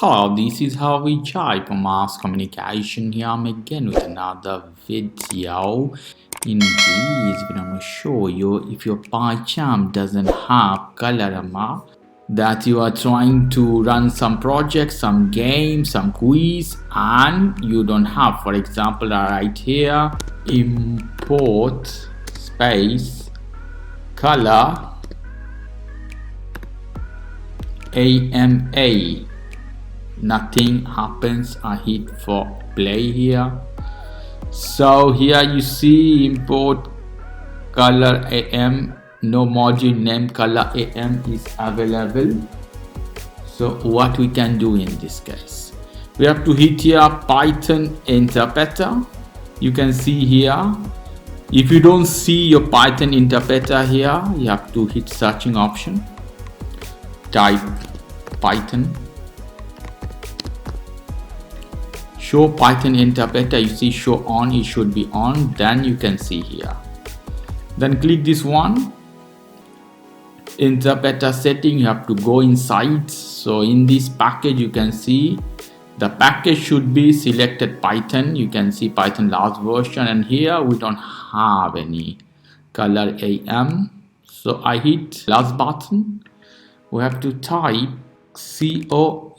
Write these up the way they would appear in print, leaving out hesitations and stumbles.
Hello, this is how we type on mass communication. Here I'm again with another video. In this video, I'm going to show you if your PyCharm doesn't have Colorama, that you are trying to run some project, some game, some quiz, and you don't have, for example, right here, import space color AMA. Nothing happens. I hit for play here. So here you see import color AM, no module name color AM is available. So what we can do in this case, we have to hit here Python interpreter. You can see here, if you don't see your Python interpreter here, you have to hit searching option, type Python, show Python interpreter. You see show on, it should be on, then you can see here, then click this one, interpreter setting. You have to go inside. So in this package you can see the package should be selected Python. You can see Python last version, and here we don't have any color AM. So I hit last button. We have to type COLORAMA.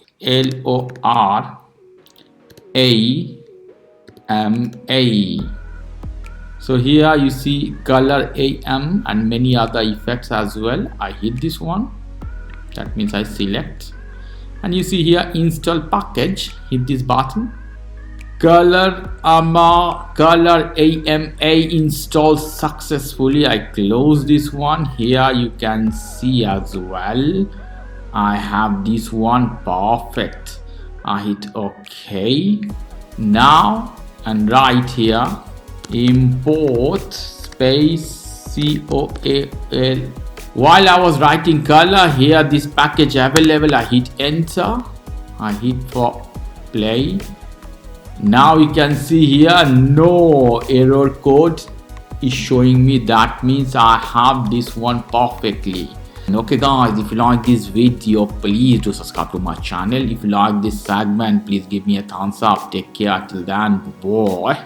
So here you see color AM and many other effects as well. I hit this one, that means I select, and you see here install package. Hit this button, Colorama installed successfully. I close this one. Here you can see as well, I have this one perfect. I hit OK now, and right here import space COLL. While I was writing color here, this package available, I hit enter, I hit for play. Now you can see here no error code is showing me. That means I have this one perfectly. Okay guys, if you like this video, please do subscribe to my channel. If you like this segment, please give me a thumbs up. Take care till then, boy.